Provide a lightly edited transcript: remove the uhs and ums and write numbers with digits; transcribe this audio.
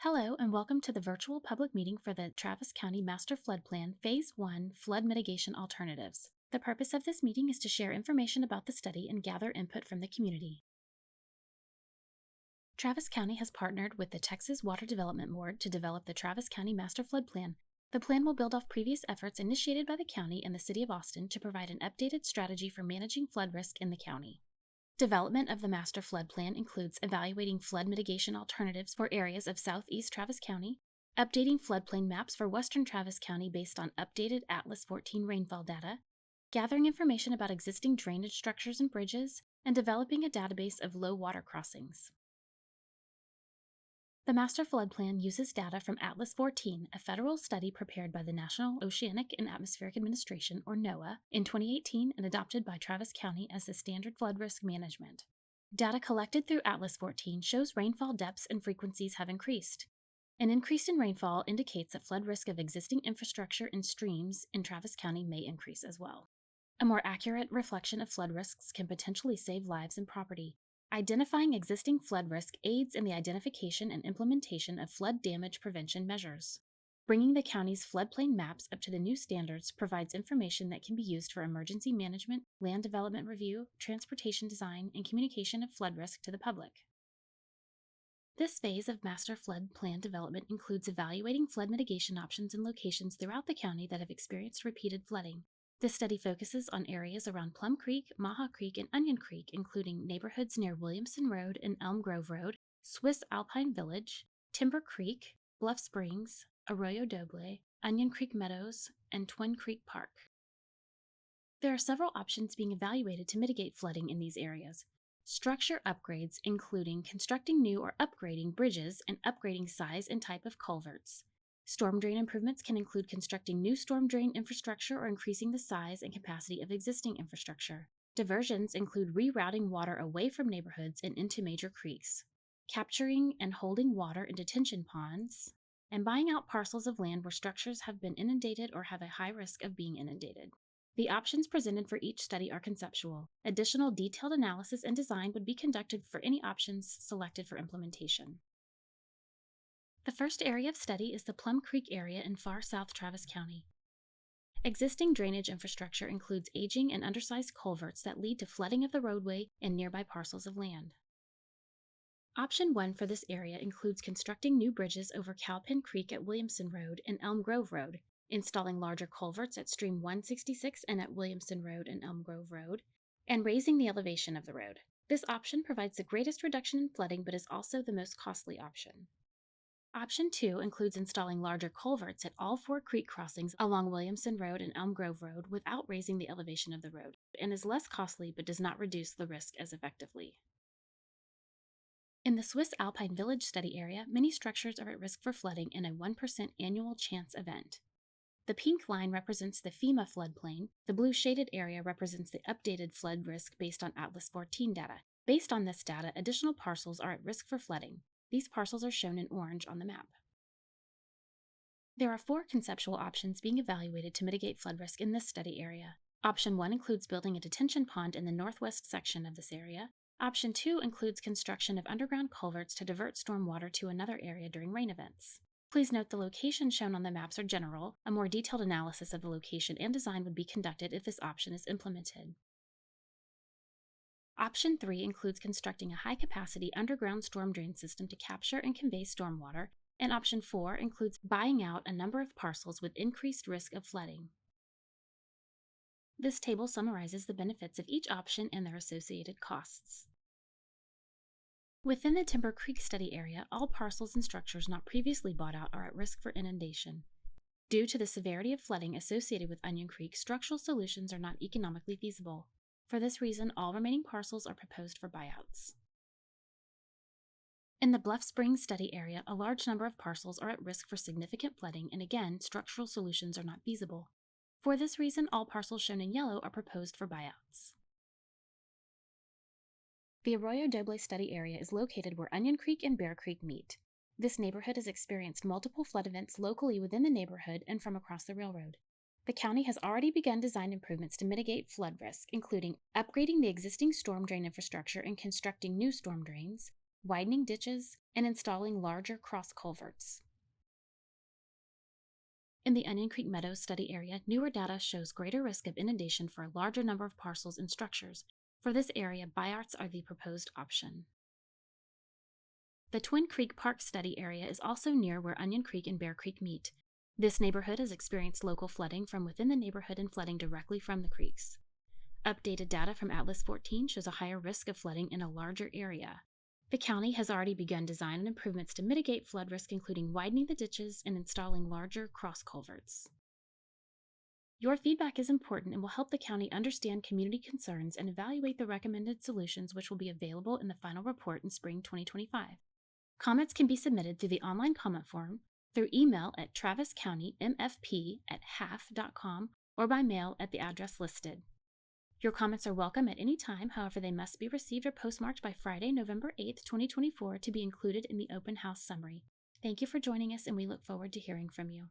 Hello, and welcome to the virtual public meeting for the Travis County Master Flood Plan Phase 1 Flood Mitigation Alternatives. The purpose of this meeting is to share information about the study and gather input from the community. Travis County has partnered with the Texas Water Development Board to develop the Travis County Master Flood Plan. The plan will build off previous efforts initiated by the county and the City of Austin to provide an updated strategy for managing flood risk in the county. Development of the Master Flood Plan includes evaluating flood mitigation alternatives for areas of southeast Travis County, updating floodplain maps for western Travis County based on updated Atlas 14 rainfall data, gathering information about existing drainage structures and bridges, and developing a database of low water crossings. The Master Flood Plan uses data from Atlas 14, a federal study prepared by the National Oceanic and Atmospheric Administration, or NOAA, in 2018 and adopted by Travis County as the standard flood risk management. Data collected through Atlas 14 shows rainfall depths and frequencies have increased. An increase in rainfall indicates that flood risk of existing infrastructure and streams in Travis County may increase as well. A more accurate reflection of flood risks can potentially save lives and property. Identifying existing flood risk aids in the identification and implementation of flood damage prevention measures. Bringing the county's floodplain maps up to the new standards provides information that can be used for emergency management, land development review, transportation design, and communication of flood risk to the public. This phase of Master Flood Plan development includes evaluating flood mitigation options in locations throughout the county that have experienced repeated flooding. This study focuses on areas around Plum Creek, Maha Creek, and Onion Creek, including neighborhoods near Williamson Road and Elm Grove Road, Swiss Alpine Village, Timber Creek, Bluff Springs, Arroyo Doble, Onion Creek Meadows, and Twin Creek Park. There are several options being evaluated to mitigate flooding in these areas. Structure upgrades, including constructing new or upgrading bridges and upgrading size and type of culverts. Storm drain improvements can include constructing new storm drain infrastructure or increasing the size and capacity of existing infrastructure. Diversions include rerouting water away from neighborhoods and into major creeks, capturing and holding water in detention ponds, and buying out parcels of land where structures have been inundated or have a high risk of being inundated. The options presented for each study are conceptual. Additional detailed analysis and design would be conducted for any options selected for implementation. The first area of study is the Plum Creek area in far south Travis County. Existing drainage infrastructure includes aging and undersized culverts that lead to flooding of the roadway and nearby parcels of land. Option 1 for this area includes constructing new bridges over Cowpen Creek at Williamson Road and Elm Grove Road, installing larger culverts at Stream 166 and at Williamson Road and Elm Grove Road, and raising the elevation of the road. This option provides the greatest reduction in flooding but is also the most costly option. Option 2 includes installing larger culverts at all 4 creek crossings along Williamson Road and Elm Grove Road without raising the elevation of the road, and is less costly but does not reduce the risk as effectively. In the Swiss Alpine Village study area, many structures are at risk for flooding in a 1% annual chance event. The pink line represents the FEMA floodplain. The blue shaded area represents the updated flood risk based on Atlas 14 data. Based on this data, additional parcels are at risk for flooding. These parcels are shown in orange on the map. There are 4 conceptual options being evaluated to mitigate flood risk in this study area. Option 1 includes building a detention pond in the northwest section of this area. Option 2 includes construction of underground culverts to divert stormwater to another area during rain events. Please note the locations shown on the maps are general. A more detailed analysis of the location and design would be conducted if this option is implemented. Option 3 includes constructing a high-capacity underground storm drain system to capture and convey stormwater, and Option 4 includes buying out a number of parcels with increased risk of flooding. This table summarizes the benefits of each option and their associated costs. Within the Timber Creek study area, all parcels and structures not previously bought out are at risk for inundation. Due to the severity of flooding associated with Onion Creek, structural solutions are not economically feasible. For this reason, all remaining parcels are proposed for buyouts. In the Bluff Springs study area, a large number of parcels are at risk for significant flooding, and again, structural solutions are not feasible. For this reason, all parcels shown in yellow are proposed for buyouts. The Arroyo Doble study area is located where Onion Creek and Bear Creek meet. This neighborhood has experienced multiple flood events locally within the neighborhood and from across the railroad. The county has already begun design improvements to mitigate flood risk, including upgrading the existing storm drain infrastructure and constructing new storm drains, widening ditches, and installing larger cross culverts. In the Onion Creek Meadows study area, newer data shows greater risk of inundation for a larger number of parcels and structures. For this area, buyouts are the proposed option. The Twin Creek Park study area is also near where Onion Creek and Bear Creek meet. This neighborhood has experienced local flooding from within the neighborhood and flooding directly from the creeks. Updated data from Atlas 14 shows a higher risk of flooding in a larger area. The county has already begun design and improvements to mitigate flood risk, including widening the ditches and installing larger cross culverts. Your feedback is important and will help the county understand community concerns and evaluate the recommended solutions, which will be available in the final report in spring 2025. Comments can be submitted through the online comment form, through email at traviscountymfp@half.com, or by mail at the address listed. Your comments are welcome at any time, however, they must be received or postmarked by Friday, November 8, 2024, to be included in the open house summary. Thank you for joining us, and we look forward to hearing from you.